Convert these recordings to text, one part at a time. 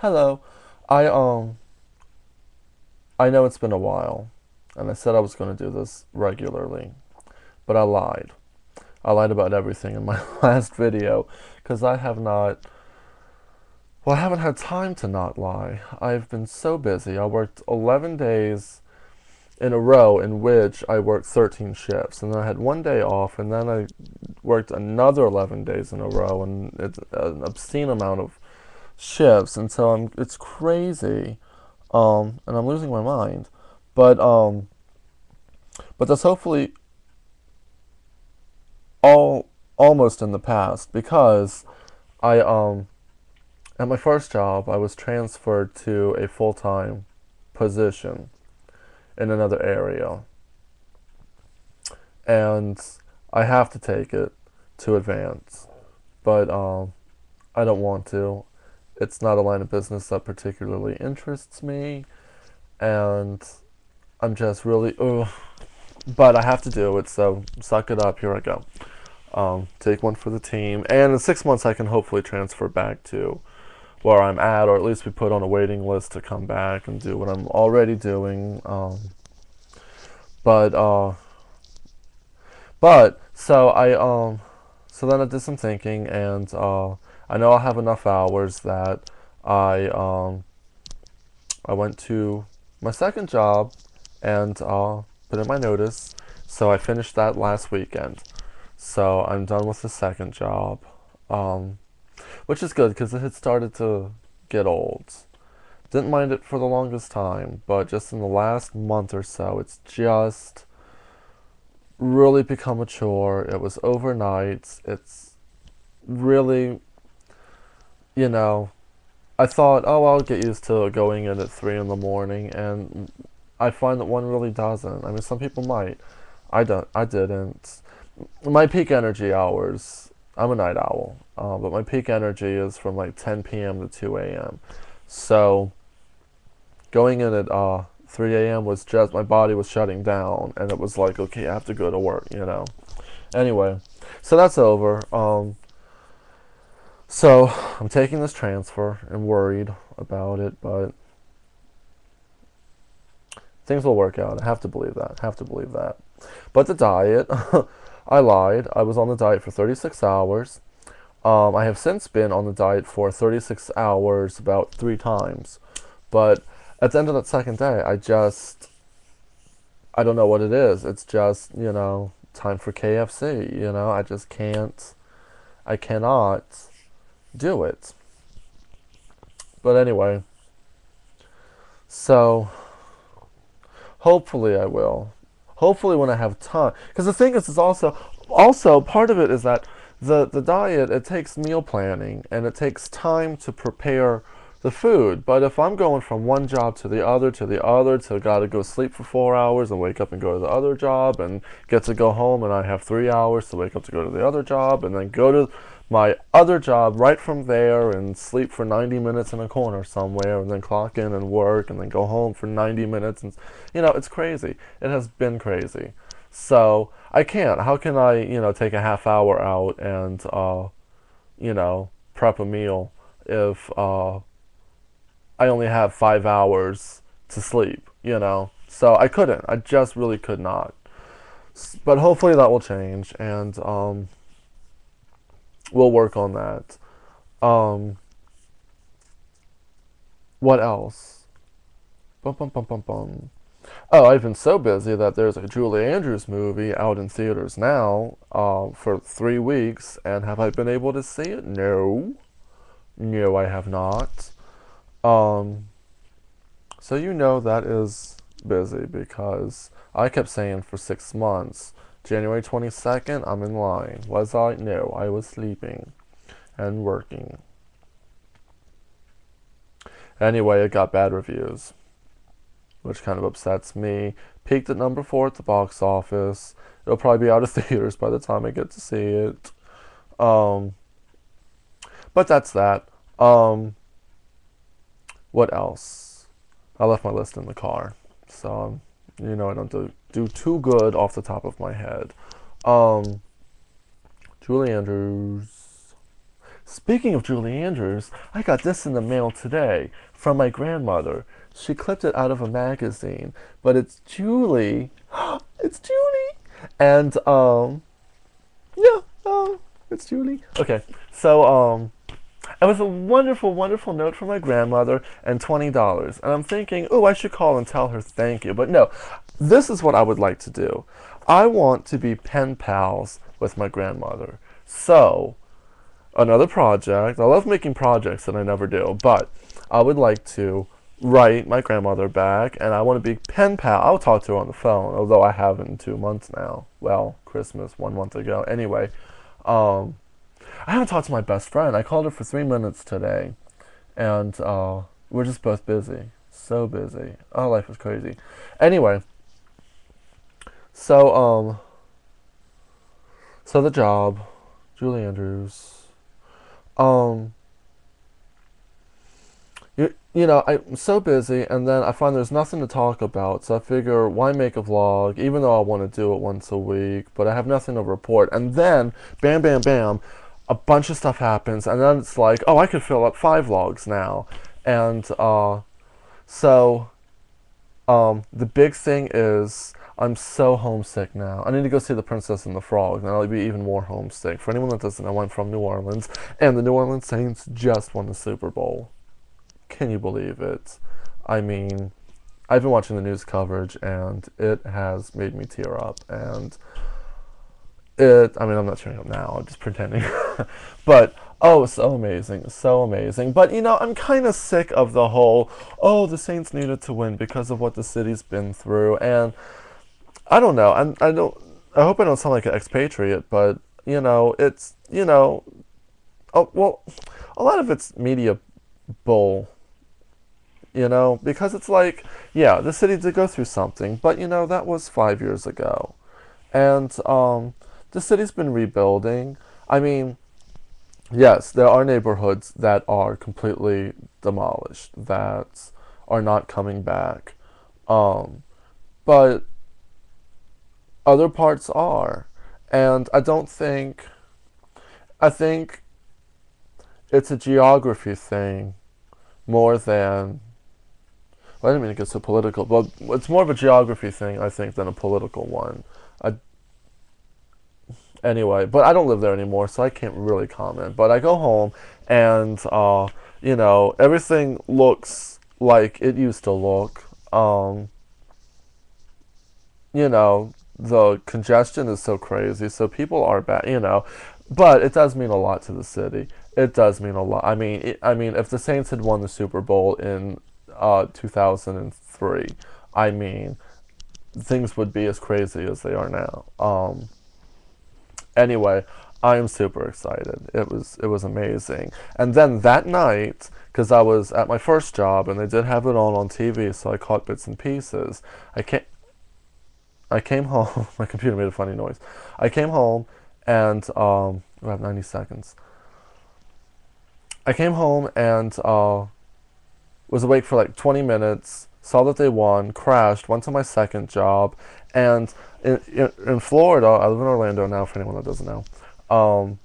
Hello. I I know it's been a while, and I said I was going to do this regularly, but I lied. I lied about everything in my last video because I haven't had time to not lie. I've been so busy. I worked 11 days in a row in which I worked 13 shifts, and then I had one day off, and then I worked another 11 days in a row, and it's an obscene amount of shifts, and so it's crazy. And I'm losing my mind. But that's hopefully all almost in the past because I at my first job I was transferred to a full-time position in another area, and I have to take it to advance, but I don't want to. It's not a line of business that particularly interests me, and I'm just really ugh. But I have to do it, so suck it up. Here I go. Take one for the team, and in 6 months I can hopefully transfer back to where I'm at, or at least be put on a waiting list to come back and do what I'm already doing. But but so then I did some thinking, and I know I'll have enough hours that I went to my second job and put in my notice. So I finished that last weekend. So I'm done with the second job, um, which is good because it had started to get old. Didn't mind it for the longest time, but just in the last month or so, it's just really become a chore. It was overnight. It's really, you know, I thought, oh, I'll get used to going in at 3 in the morning, and I find that one really doesn't. I mean, some people might. I don't. I didn't. My peak energy hours. I'm a night owl, but my peak energy is from like 10 p.m. to 2 a.m. So going in at 3 a.m. was just my body was shutting down, and it was like, okay, I have to go to work. Anyway, so that's over. So I'm taking this transfer and worried about it, but things will work out. I have to believe that. Have to believe that. But the diet, I lied. I was on the diet for 36 hours. I have since been on the diet for 36 hours about 3 times. But at the end of that second day, I don't know what it is. It's just, time for KFC. I just can't, I cannot do it. But anyway, so hopefully I will. Hopefully when I have time. Because the thing is also part of it is that the diet, it takes meal planning and it takes time to prepare the food. But if I'm going from one job to the other, to gotta go sleep for 4 hours and wake up and go to the other job and get to go home, and I have 3 hours to wake up to go to the other job and then go to my other job right from there and sleep for 90 minutes in a corner somewhere and then clock in and work and then go home for 90 minutes, and it's crazy. It has been crazy. So I can't. How can I, take a half hour out and prep a meal if I only have 5 hours to sleep. So I couldn't. I just really could not. But hopefully that will change, and we'll work on that. Um, what else? Bum, bum, bum, bum, bum. Oh, I've been so busy that there's a Julie Andrews movie out in theaters now for 3 weeks, and have I been able to see it? No. No, I have not. Um, so that is busy because I kept saying for 6 months, January 22nd, I'm in line. Was I? No, I was sleeping and working. Anyway, it got bad reviews, which kind of upsets me. Peaked at number 4 at the box office. It'll probably be out of theaters by the time I get to see it. Um, but that's that. What else? I left my list in the car, so I don't do too good off the top of my head. Um, Julie Andrews. Speaking of Julie Andrews, I got this in the mail today from my grandmother. She clipped it out of a magazine, but it's Julie. It's Julie. And yeah, it's Julie. Okay. So it was a wonderful, wonderful note from my grandmother and $20. And I'm thinking, oh, I should call and tell her thank you. But no, this is what I would like to do. I want to be pen pals with my grandmother. So, another project. I love making projects that I never do, but I would like to write my grandmother back, and I want to be pen pal. I'll talk to her on the phone, although I haven't in 2 months now. Well, Christmas 1 month ago. Anyway, I haven't talked to my best friend. I called her for 3 minutes today, and we're just both busy. So busy. Oh, life is crazy. Anyway, so so the job, Julie Andrews. Um, you know, I'm so busy, and then I find there's nothing to talk about, so I figure, why make a vlog, even though I want to do it once a week, but I have nothing to report. And then, bam, bam, bam, a bunch of stuff happens, and then it's like, oh, I could fill up 5 vlogs now. And so the big thing is, I'm so homesick now. I need to go see The Princess and the Frog, and I'll be even more homesick. For anyone that doesn't know, I'm from New Orleans, and the New Orleans Saints just won the Super Bowl. Can you believe it? I mean, I've been watching the news coverage, and it has made me tear up. And I mean, I'm not tearing up now, I'm just pretending. But, oh, so amazing, so amazing. But, you know, I'm kind of sick of the whole, oh, the Saints needed to win because of what the city's been through. And I don't know, I hope I don't sound like an expatriate, but, you know, it's, you know, oh, well, a lot of it's media bull. You know, because it's like, yeah, the city did go through something, but you know, that was 5 years ago. And the city's been rebuilding. I mean, yes, there are neighborhoods that are completely demolished, that are not coming back. But other parts are. And I think it's a geography thing more than, well, I didn't mean to get so political, but it's more of a geography thing, I think, than a political one. I, anyway, but I don't live there anymore, so I can't really comment. But I go home, and, you know, everything looks like it used to look. You know, the congestion is so crazy, so people are bad, you know. But it does mean a lot to the city. It does mean a lot. I mean, if the Saints had won the Super Bowl in 2003, I mean, things would be as crazy as they are now. Anyway, I am super excited. It was amazing. And then that night, because I was at my first job and they did have it on TV, so I caught bits and pieces. I came home. My computer made a funny noise. I came home and we have 90 seconds. I came home and was awake for like 20 minutes, saw that they won, crashed, went to my second job, and in Florida, I live in Orlando now, for anyone that doesn't know, on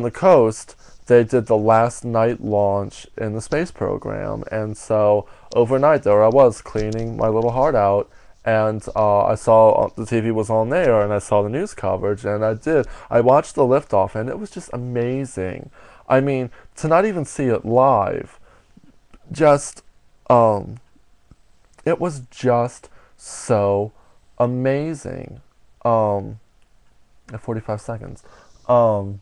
the coast, they did the last night launch in the space program, and so overnight there I was cleaning my little heart out, and I saw the TV was on there, and I saw the news coverage, and I watched the liftoff, and it was just amazing. I mean, to not even see it live, just, it was just so amazing. At 45 seconds. And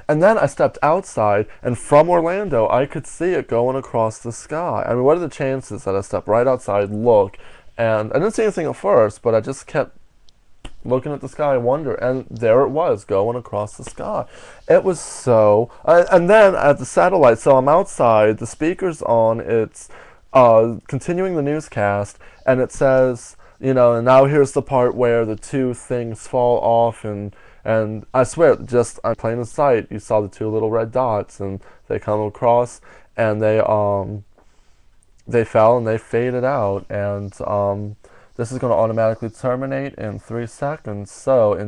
then I stepped outside, and from Orlando, I could see it going across the sky. I mean, what are the chances that I step right outside, look, and I didn't see anything at first, but I just kept looking at the sky, wonder, and there it was, going across the sky. It was so, and then at the satellite, so I'm outside, the speaker's on, it's continuing the newscast, and it says, you know, and now here's the part where the two things fall off, and I swear, just on plain sight, you saw the two little red dots, and they come across, and they fell and they faded out, and this is going to automatically terminate in 3 seconds. So in